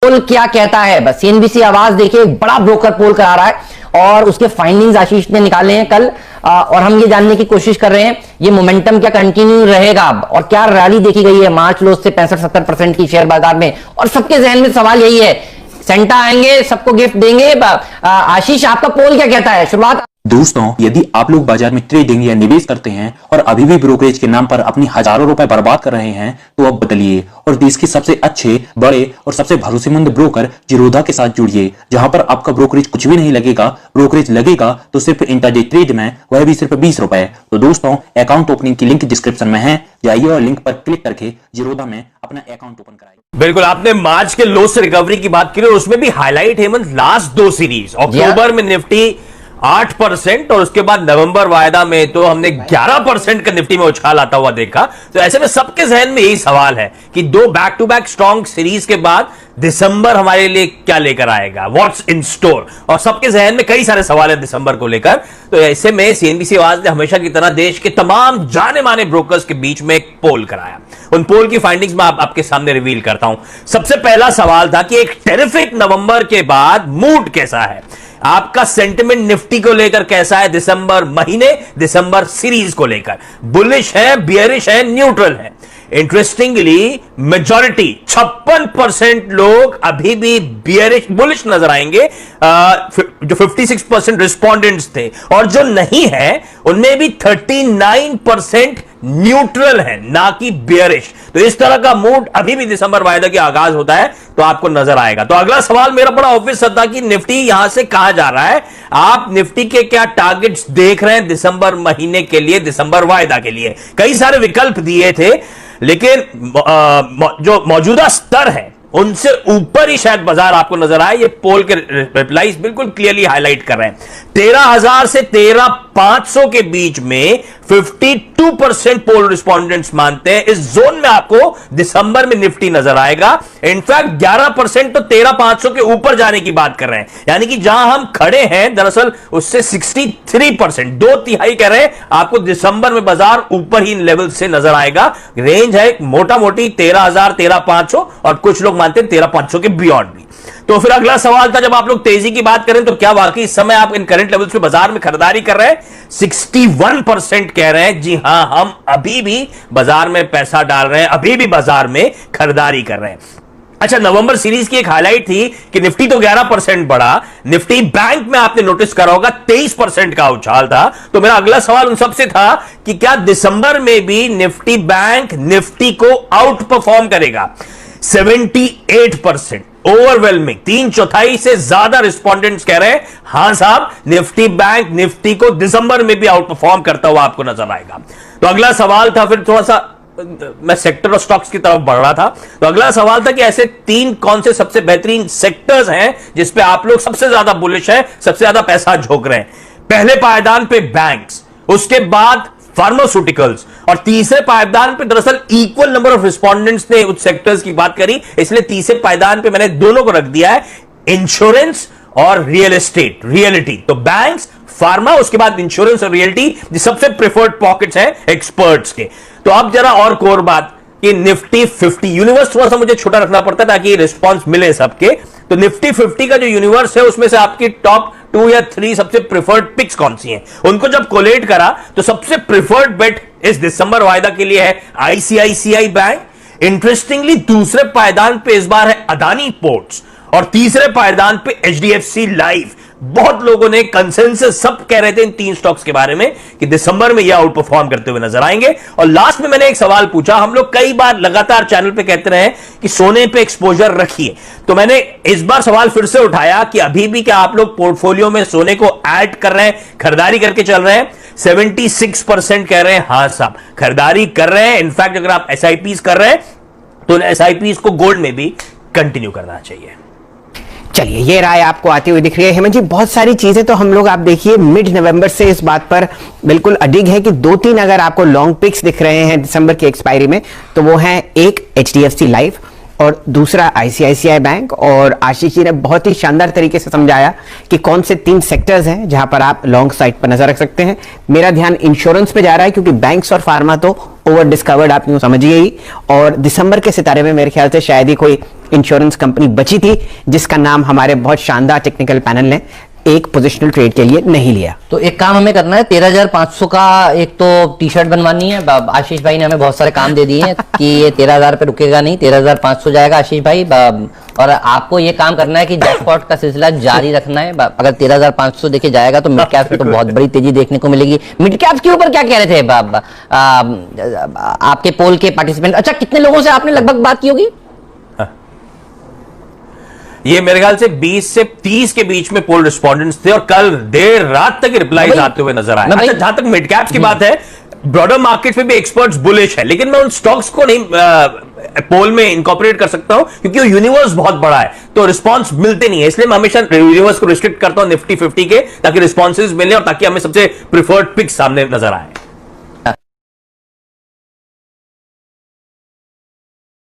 पोल क्या कहता है, बस सीएनबीसी आवाज देखिए, एक बड़ा ब्रोकर पोल करा रहा है और उसके फाइंडिंग्स आशीष ने निकाले हैं कल, और हम ये जानने की कोशिश कर रहे हैं ये मोमेंटम क्या कंटिन्यू रहेगा अब, और क्या रैली देखी गई है मार्च लो से 65-70% की शेयर बाजार में। और सबके जहन में सवाल यही है, सेंटा आएंगे, सबको गिफ्ट देंगे। आशीष, आपका पोल क्या कहता है? शुरुआत। दोस्तों, यदि आप लोग बाजार में ट्रेडिंग या निवेश करते हैं और अभी भी ब्रोकरेज के नाम पर अपनी हजारों रुपए बर्बाद कर रहे हैं तो अब बदलिए और देश के सबसे अच्छे, बड़े और सबसे भरोसेमंद ब्रोकर जीरोधा के साथ जुड़िए, जहां पर आपका ब्रोकरेज कुछ भी नहीं लगेगा। ब्रोकरेज लगेगा तो सिर्फ इंट्राडे ट्रेड में, वह भी सिर्फ 20 रुपए। तो दोस्तों, अकाउंट ओपनिंग की लिंक डिस्क्रिप्शन में है, जाइए और लिंक पर क्लिक करके जीरोधा में अपना अकाउंट ओपन कराइए। बिल्कुल, आपने मार्च के लो से रिकवरी की बात की और उसमें भी हाईलाइट हेमंत लास्ट दो सीरीज, अक्टूबर में निफ्टी 8% और उसके बाद नवंबर वायदा में तो हमने 11% का निफ्टी में उछाल आता हुआ देखा। तो ऐसे में सबके जहन में यही सवाल है कि दो back to back strong series के बाद दिसंबर हमारे लिए क्या लेकर आएगा, व्हाट्स इन स्टोर। और सबके जहन में कई सारे सवाल हैं दिसंबर को लेकर। तो ऐसे में सीएनबीसी आवाज ने हमेशा की तरह देश के तमाम जाने माने ब्रोकर्स के बीच में एक पोल कराया। उन पोल की फाइंडिंग्स मैं आपके सामने रिवील करता हूं। सबसे पहला सवाल था कि एक टेरिफिक नवंबर के बाद मूड कैसा है, आपका सेंटिमेंट निफ्टी को लेकर कैसा है दिसंबर महीने, दिसंबर सीरीज को लेकर, बुलिश है, बियरिश है, न्यूट्रल है। इंटरेस्टिंगली मेजॉरिटी 56% लोग अभी भी बियरिश बुलिश नजर आएंगे, जो 56% रिस्पोंडेंट्स थे, और जो नहीं है उनमें भी 39% न्यूट्रल है, ना कि बियरिश। तो इस तरह का मूड अभी भी दिसंबर वायदा के आगाज होता है तो आपको नजर आएगा। तो अगला सवाल मेरा बड़ा ऑब्वियस था कि निफ्टी यहां से कहां जा रहा है, आप निफ्टी के क्या टारगेट्स देख रहे हैं दिसंबर महीने के लिए, दिसंबर वायदा के लिए। कई सारे विकल्प दिए थे, लेकिन जो मौजूदा स्तर है उनसे ऊपर ही शायद बाजार आपको नजर आए। ये पोल के रिप्लाईज बिल्कुल क्लियरली हाईलाइट कर रहे हैं। 13,000 से 13,500 के बीच में 52% पोल रिस्पोंडेंट्स मानते हैं इस जोन में आपको दिसंबर में निफ्टी नजर आएगा। इनफैक्ट 11% तो 13,500 के ऊपर जाने की बात कर रहे हैं, यानी कि जहां हम खड़े हैं दरअसल उससे 63%, 2/3 कह रहे हैं आपको दिसंबर में बाजार ऊपर ही इन लेवल से नजर आएगा। रेंज है मोटा मोटी 13,000, 13,500 और कुछ लोग मानते हैं 13,500 के बियॉन्ड भी। तो फिर अगला सवाल था, जब आप लोग तेजी की बात करें तो क्या वाकई इस समय आप इन करंट लेवल्स पे बाजार में खरीदारी कर रहे हैं? 61% कह रहे हैं जी हां, हम अभी भी बाजार में पैसा डाल रहे हैं, अभी भी बाजार में खरीदारी कर रहे हैं। अच्छा, नवंबर सीरीज की एक हाईलाइट थी कि निफ्टी तो 11% बढ़ा, निफ्टी बैंक में आपने नोटिस करा होगा 23% का उछाल था। तो मेरा अगला सवाल उन सबसे था कि क्या दिसंबर में भी निफ्टी बैंक निफ्टी को आउट परफॉर्म करेगा? 78% ओवरवेलमिंग, 3/4 से ज्यादा रिस्पोंडेंट्स कह रहे हैं हां साहब, निफ्टी बैंक निफ्टी को दिसंबर में भी आउट परफॉर्म करता हुआ आपको नजर आएगा। तो अगला सवाल था, फिर थोड़ा सा मैं सेक्टर और स्टॉक्स की तरफ बढ़ रहा था, तो अगला सवाल था कि ऐसे तीन कौन से सबसे बेहतरीन सेक्टर्स हैं जिसपे आप लोग सबसे ज्यादा बुलिश है, सबसे ज्यादा पैसा झोंक रहे हैं। पहले पायदान पे बैंक्स, उसके बाद फार्मास्यूटिकल्स और तीसरे पायदान पे दरअसल इक्वल नंबर ऑफ रिस्पोंडेंट्स ने उस सेक्टर्स की बात करी, इसलिए तीसरे पायदान पे मैंने दोनों को रख दिया है, इंश्योरेंस और रियल एस्टेट, रियलिटी। तो बैंक्स, फार्मा, उसके बाद इंश्योरेंस और रियलिटी सबसे प्रेफर्ड पॉकेट्स हैं एक्सपर्ट्स के। तो अब जरा और कोर बात कि निफ्टी 50 यूनिवर्स थोड़ा सा मुझे छोटा रखना पड़ता है ताकि रिस्पॉन्स मिले सबके। तो निफ्टी 50 का जो यूनिवर्स है उसमें से आपकी टॉप 2 या 3 सबसे प्रिफर्ड पिक्स कौन सी हैं, उनको जब कोलेट करा तो सबसे प्रिफर्ड बेट इस दिसंबर वायदा के लिए है आईसीआईसीआई बैंक। इंटरेस्टिंगली दूसरे पायदान पे इस बार है अदानी पोर्ट्स और तीसरे पायदान पे एचडीएफसी लाइफ। बहुत लोगों ने कंसेंसस सब कह रहे थे इन तीन स्टॉक्स के बारे में कि दिसंबर में ये आउट परफॉर्म करते हुए नजर आएंगे। और लास्ट में मैंने एक सवाल पूछा, हम लोग कई बार लगातार चैनल पे कहते रहे कि सोने पे एक्सपोजर रखिए, तो मैंने इस बार सवाल फिर से उठाया कि अभी भी क्या आप लोग पोर्टफोलियो में सोने को ऐड कर रहे हैं, खरीदारी करके चल रहे हैं? 76% कह रहे हैं हां साहब खरीदारी कर रहे हैं। इनफैक्ट अगर आप एसआईपीस कर रहे हैं तो एसआईपीस को गोल्ड में भी कंटिन्यू करना चाहिए। चलिए, ये राय आपको आती हुई दिख रही है हेमंत जी। बहुत सारी चीजें तो हम लोग, आप देखिए मिड नवंबर से इस बात पर बिल्कुल अडिग है कि 2-3 अगर आपको लॉन्ग पिक्स दिख रहे हैं दिसंबर की एक्सपायरी में तो वो है एक एचडीएफसी लाइफ और दूसरा आईसीआईसीआई बैंक। और आशीष जी ने बहुत ही शानदार तरीके से समझाया कि कौन से 3 सेक्टर्स हैं जहां पर आप लॉन्ग साइड पर नजर रख सकते हैं। मेरा ध्यान इंश्योरेंस पे जा रहा है क्योंकि बैंक्स और फार्मा तो ओवर डिस्कवर्ड, आप यूं समझिए ही। और दिसंबर के सितारे में मेरे ख्याल से शायद ही कोई इंश्योरेंस कंपनी बची थी जिसका नाम हमारे बहुत शानदार टेक्निकल पैनल ने एक पोजिशनल ट्रेड के लिए नहीं लिया। तो एक काम हमें करना है, 13,500 का एक तो टी शर्ट बनवानी है। आशीष भाई ने हमें बहुत सारे काम दे दिए हैं कि ये 13,000 पे रुकेगा नहीं, 13,500 जाएगा आशीष भाई। और आपको ये काम करना है कि जैकपॉट का सिलसिला जारी रखना है। अगर 13,500 देखे जाएगा तो मिड कैप्स में तो बहुत बड़ी तेजी देखने को मिलेगी। मिड कैप्स के ऊपर क्या कह रहे थे आपके पोल के पार्टिसिपेंट? अच्छा, कितने लोगों से आपने लगभग बात की होगी? ये मेरे ख्याल से 20 से 30 के बीच में पोल रिस्पॉन्डेंट्स थे और कल देर रात तक रिप्लाईज आते हुए नजर आए। अच्छा, जहां तक मिड कैप्स की बात है, ब्रॉडर मार्केट में भी एक्सपर्ट्स बुलिश है, लेकिन मैं उन स्टॉक्स को नहीं पोल में इनकॉर्पोरेट कर सकता हूं क्योंकि वो यूनिवर्स बहुत बड़ा है, तो रिस्पांस मिलते नहीं है। इसलिए मैं हमेशा यूनिवर्स को रिस्ट्रिक्ट करता हूं निफ्टी 50 के, ताकि रिस्पॉन्सेज मिले और ताकि हमें सबसे प्रिफर्ड पिक सामने नजर आए।